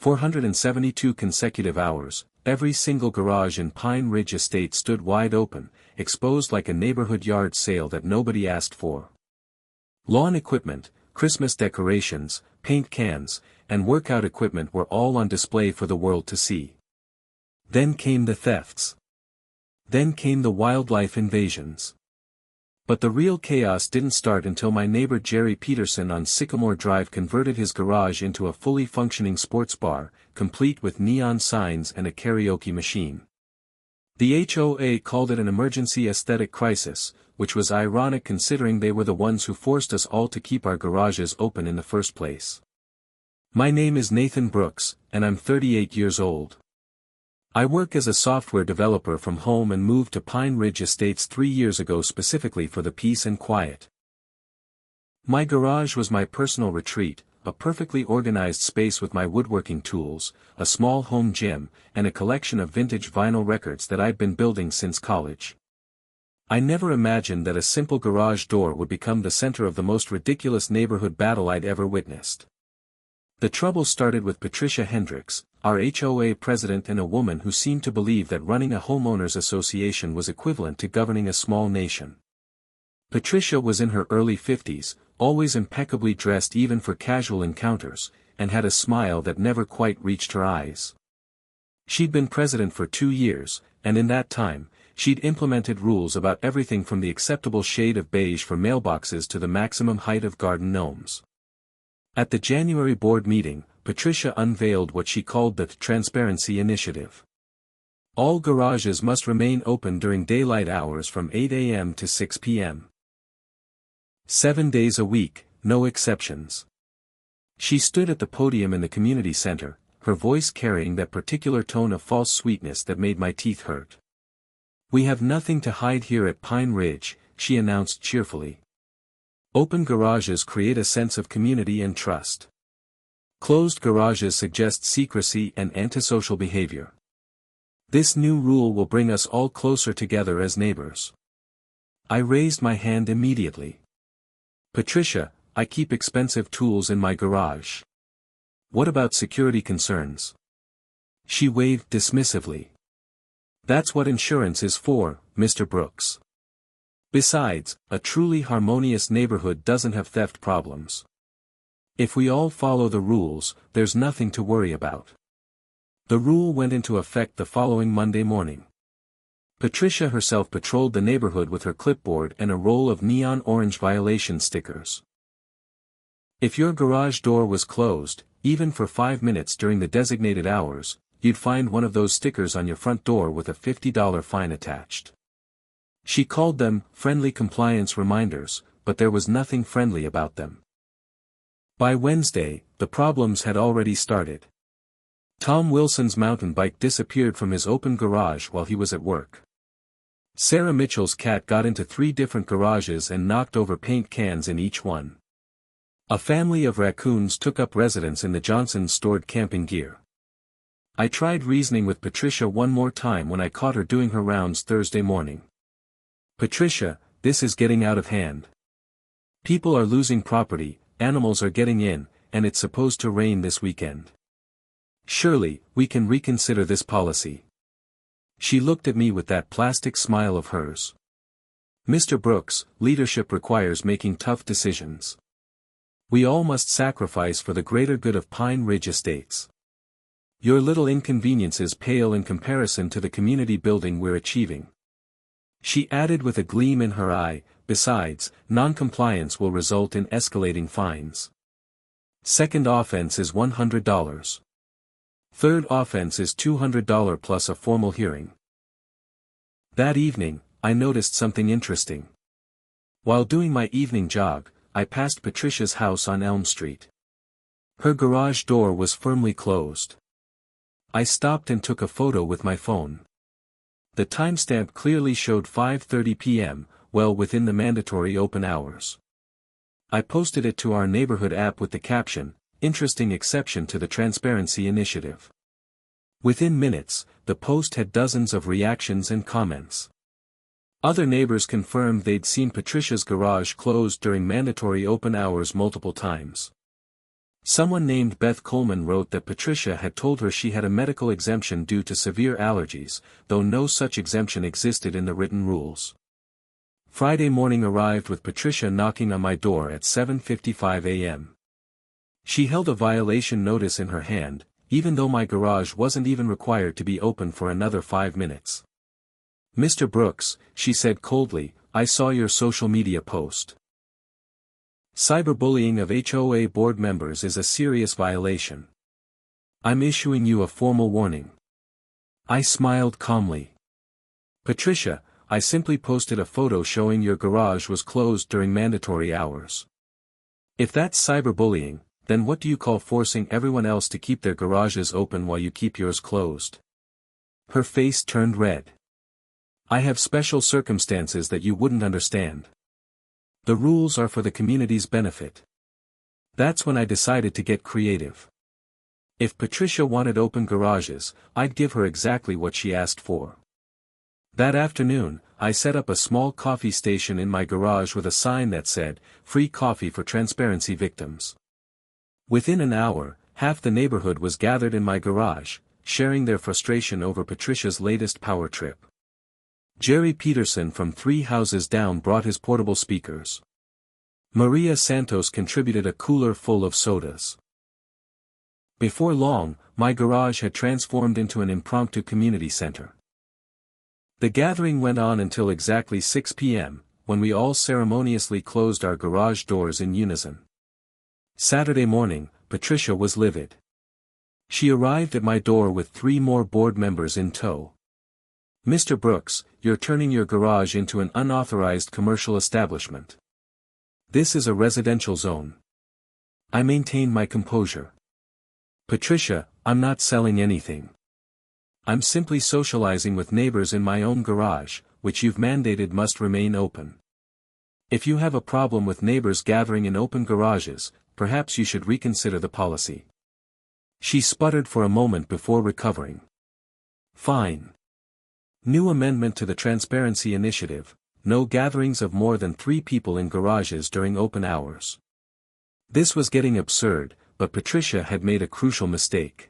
472 consecutive hours, every single garage in Pine Ridge Estate stood wide open, exposed like a neighborhood yard sale that nobody asked for. Lawn equipment, Christmas decorations, paint cans, and workout equipment were all on display for the world to see. Then came the thefts. Then came the wildlife invasions. But the real chaos didn't start until my neighbor Jerry Peterson on Sycamore Drive converted his garage into a fully functioning sports bar, complete with neon signs and a karaoke machine. The HOA called it an emergency aesthetic crisis, which was ironic considering they were the ones who forced us all to keep our garages open in the first place. My name is Nathan Brooks, and I'm 38 years old. I work as a software developer from home and moved to Pine Ridge Estates 3 years ago specifically for the peace and quiet. My garage was my personal retreat, a perfectly organized space with my woodworking tools, a small home gym, and a collection of vintage vinyl records that I'd been building since college. I never imagined that a simple garage door would become the center of the most ridiculous neighborhood battle I'd ever witnessed. The trouble started with Patricia Hendricks, our HOA president, and a woman who seemed to believe that running a homeowners association was equivalent to governing a small nation. Patricia was in her early 50s, always impeccably dressed even for casual encounters, and had a smile that never quite reached her eyes. She'd been president for 2 years, and in that time, she'd implemented rules about everything from the acceptable shade of beige for mailboxes to the maximum height of garden gnomes. At the January board meeting, Patricia unveiled what she called the Transparency Initiative. All garages must remain open during daylight hours from 8 a.m. to 6 p.m. 7 days a week, no exceptions. She stood at the podium in the community center, her voice carrying that particular tone of false sweetness that made my teeth hurt. "We have nothing to hide here at Pine Ridge," she announced cheerfully. "Open garages create a sense of community and trust. Closed garages suggest secrecy and antisocial behavior. This new rule will bring us all closer together as neighbors." I raised my hand immediately. "Patricia, I keep expensive tools in my garage. What about security concerns?" She waved dismissively. "That's what insurance is for, Mr. Brooks. Besides, a truly harmonious neighborhood doesn't have theft problems. If we all follow the rules, there's nothing to worry about." The rule went into effect the following Monday morning. Patricia herself patrolled the neighborhood with her clipboard and a roll of neon orange violation stickers. If your garage door was closed, even for 5 minutes during the designated hours, you'd find one of those stickers on your front door with a $50 fine attached. She called them friendly compliance reminders, but there was nothing friendly about them. By Wednesday, the problems had already started. Tom Wilson's mountain bike disappeared from his open garage while he was at work. Sarah Mitchell's cat got into 3 different garages and knocked over paint cans in each one. A family of raccoons took up residence in the Johnsons' stored camping gear. I tried reasoning with Patricia one more time when I caught her doing her rounds Thursday morning. "Patricia, this is getting out of hand. People are losing property, animals are getting in, and it's supposed to rain this weekend. Surely, we can reconsider this policy." She looked at me with that plastic smile of hers. "Mr. Brooks, leadership requires making tough decisions. We all must sacrifice for the greater good of Pine Ridge Estates. Your little inconveniences pale in comparison to the community building we're achieving." She added with a gleam in her eye, "Besides, non-compliance will result in escalating fines. Second offense is $100. Third offense is $200 plus a formal hearing." That evening, I noticed something interesting. While doing my evening jog, I passed Patricia's house on Elm Street. Her garage door was firmly closed. I stopped and took a photo with my phone. The timestamp clearly showed 5:30 p.m., well within the mandatory open hours. I posted it to our neighborhood app with the caption, "Interesting exception to the Transparency Initiative." Within minutes, the post had dozens of reactions and comments. Other neighbors confirmed they'd seen Patricia's garage closed during mandatory open hours multiple times. Someone named Beth Coleman wrote that Patricia had told her she had a medical exemption due to severe allergies, though no such exemption existed in the written rules. Friday morning arrived with Patricia knocking on my door at 7:55 a.m. She held a violation notice in her hand, even though my garage wasn't even required to be open for another 5 minutes. "Mr. Brooks," she said coldly, "I saw your social media post. Cyberbullying of HOA board members is a serious violation. I'm issuing you a formal warning." I smiled calmly. "Patricia, I simply posted a photo showing your garage was closed during mandatory hours. If that's cyberbullying, then what do you call forcing everyone else to keep their garages open while you keep yours closed?" Her face turned red. "I have special circumstances that you wouldn't understand. The rules are for the community's benefit." That's when I decided to get creative. If Patricia wanted open garages, I'd give her exactly what she asked for. That afternoon, I set up a small coffee station in my garage with a sign that said, "Free coffee for transparency victims." Within an hour, half the neighborhood was gathered in my garage, sharing their frustration over Patricia's latest power trip. Jerry Peterson from 3 houses down brought his portable speakers. Maria Santos contributed a cooler full of sodas. Before long, my garage had transformed into an impromptu community center. The gathering went on until exactly 6 p.m., when we all ceremoniously closed our garage doors in unison. Saturday morning, Patricia was livid. She arrived at my door with 3 more board members in tow. "Mr. Brooks, you're turning your garage into an unauthorized commercial establishment. This is a residential zone." I maintained my composure. "Patricia, I'm not selling anything. I'm simply socializing with neighbors in my own garage, which you've mandated must remain open. If you have a problem with neighbors gathering in open garages, perhaps you should reconsider the policy." She sputtered for a moment before recovering. "Fine. New amendment to the Transparency Initiative, no gatherings of more than 3 people in garages during open hours." This was getting absurd, but Patricia had made a crucial mistake.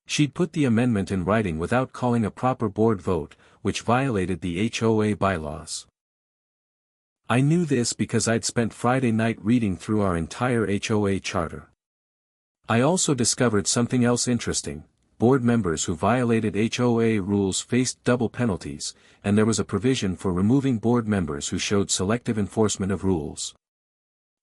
She'd put the amendment in writing without calling a proper board vote, which violated the HOA bylaws. I knew this because I'd spent Friday night reading through our entire HOA charter. I also discovered something else interesting. Board members who violated HOA rules faced double penalties, and there was a provision for removing board members who showed selective enforcement of rules.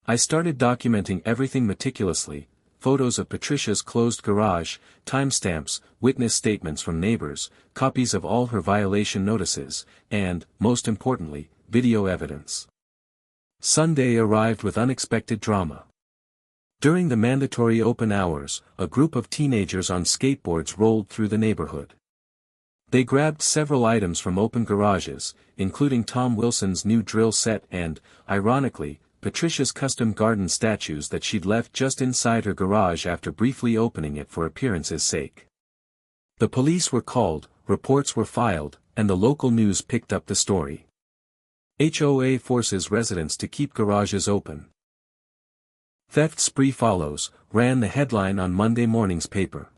I started documenting everything meticulously: photos of Patricia's closed garage, timestamps, witness statements from neighbors, copies of all her violation notices, and, most importantly, video evidence. Sunday arrived with unexpected drama. During the mandatory open hours, a group of teenagers on skateboards rolled through the neighborhood. They grabbed several items from open garages, including Tom Wilson's new drill set and, ironically, Patricia's custom garden statues that she'd left just inside her garage after briefly opening it for appearance's sake. The police were called, reports were filed, and the local news picked up the story. HOA forces residents to keep garages open. "Theft spree follows," ran the headline on Monday morning's paper.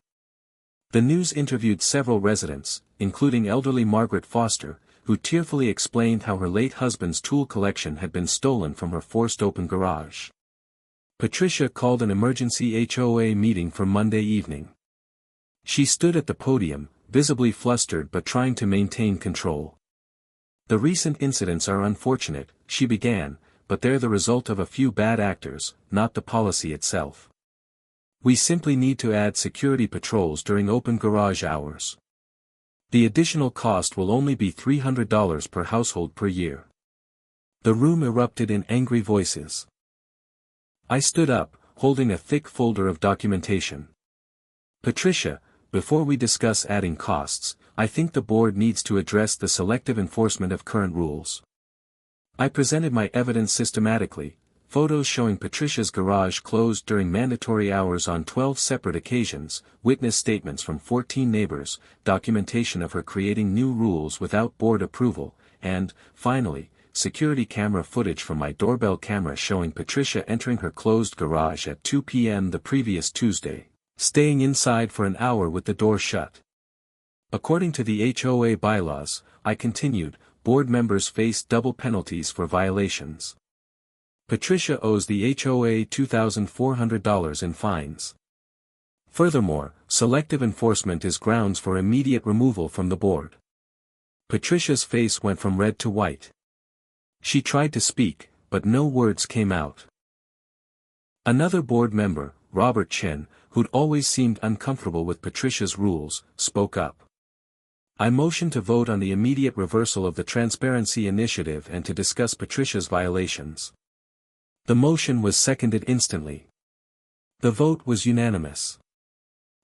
The news interviewed several residents, including elderly Margaret Foster, who tearfully explained how her late husband's tool collection had been stolen from her forced open garage. Patricia called an emergency HOA meeting for Monday evening. She stood at the podium, visibly flustered but trying to maintain control. "The recent incidents are unfortunate," she began, "but they're the result of a few bad actors, not the policy itself. We simply need to add security patrols during open garage hours. The additional cost will only be $300 per household per year." The room erupted in angry voices. I stood up, holding a thick folder of documentation. "Patricia, before we discuss adding costs, I think the board needs to address the selective enforcement of current rules." I presented my evidence systematically: photos showing Patricia's garage closed during mandatory hours on 12 separate occasions, witness statements from 14 neighbors, documentation of her creating new rules without board approval, and, finally, security camera footage from my doorbell camera showing Patricia entering her closed garage at 2 p.m. the previous Tuesday, staying inside for an hour with the door shut. According to the HOA bylaws, I continued, board members face double penalties for violations. Patricia owes the HOA $2,400 in fines. Furthermore, selective enforcement is grounds for immediate removal from the board. Patricia's face went from red to white. She tried to speak, but no words came out. Another board member, Robert Chen, who'd always seemed uncomfortable with Patricia's rules, spoke up. I motioned to vote on the immediate reversal of the transparency initiative and to discuss Patricia's violations. The motion was seconded instantly. The vote was unanimous.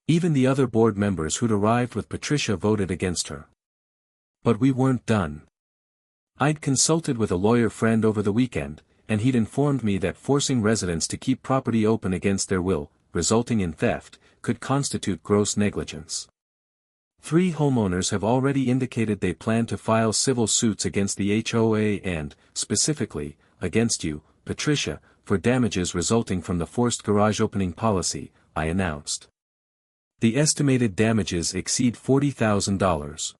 Even the other board members who'd arrived with Patricia voted against her. But we weren't done. I'd consulted with a lawyer friend over the weekend, and he'd informed me that forcing residents to keep property open against their will, resulting in theft, could constitute gross negligence. 3 homeowners have already indicated they plan to file civil suits against the HOA and, specifically, against you, Patricia, for damages resulting from the forced garage opening policy, I announced. The estimated damages exceed $40,000.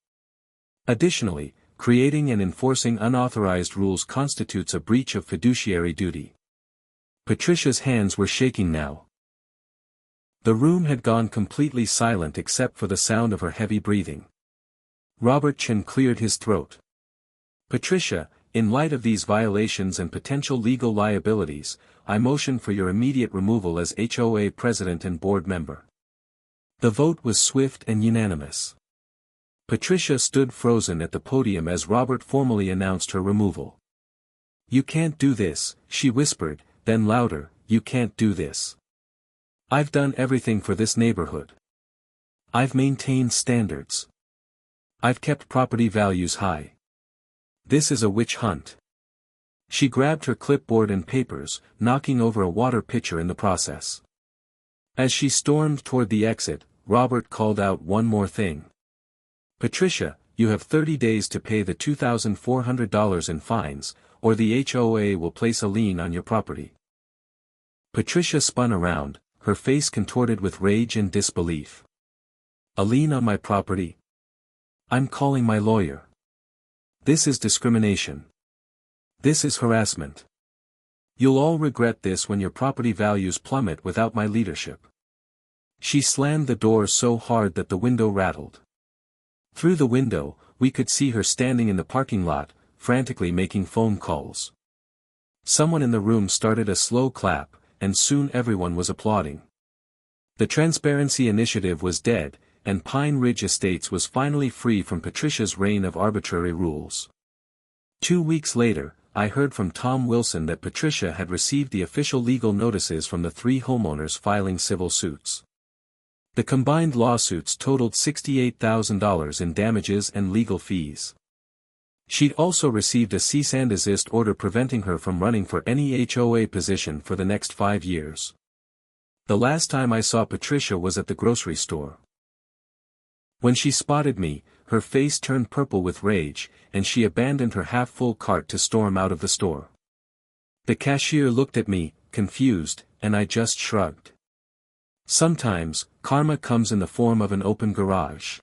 Additionally, creating and enforcing unauthorized rules constitutes a breach of fiduciary duty. Patricia's hands were shaking now. The room had gone completely silent except for the sound of her heavy breathing. Robert Chen cleared his throat. Patricia, in light of these violations and potential legal liabilities, I motion for your immediate removal as HOA president and board member. The vote was swift and unanimous. Patricia stood frozen at the podium as Robert formally announced her removal. You can't do this, she whispered, then louder, you can't do this. I've done everything for this neighborhood. I've maintained standards. I've kept property values high. This is a witch hunt. She grabbed her clipboard and papers, knocking over a water pitcher in the process. As she stormed toward the exit, Robert called out one more thing. Patricia, you have 30 days to pay the $2,400 in fines, or the HOA will place a lien on your property. Patricia spun around, her face contorted with rage and disbelief. A lien on my property? I'm calling my lawyer. This is discrimination. This is harassment. You'll all regret this when your property values plummet without my leadership. She slammed the door so hard that the window rattled. Through the window, we could see her standing in the parking lot, frantically making phone calls. Someone in the room started a slow clap, and soon everyone was applauding. The transparency initiative was dead, and Pine Ridge Estates was finally free from Patricia's reign of arbitrary rules. 2 weeks later, I heard from Tom Wilson that Patricia had received the official legal notices from the 3 homeowners filing civil suits. The combined lawsuits totaled $68,000 in damages and legal fees. She'd also received a cease and desist order preventing her from running for any HOA position for the next 5 years. The last time I saw Patricia was at the grocery store. When she spotted me, her face turned purple with rage, and she abandoned her half-full cart to storm out of the store. The cashier looked at me, confused, and I just shrugged. Sometimes, karma comes in the form of an open garage.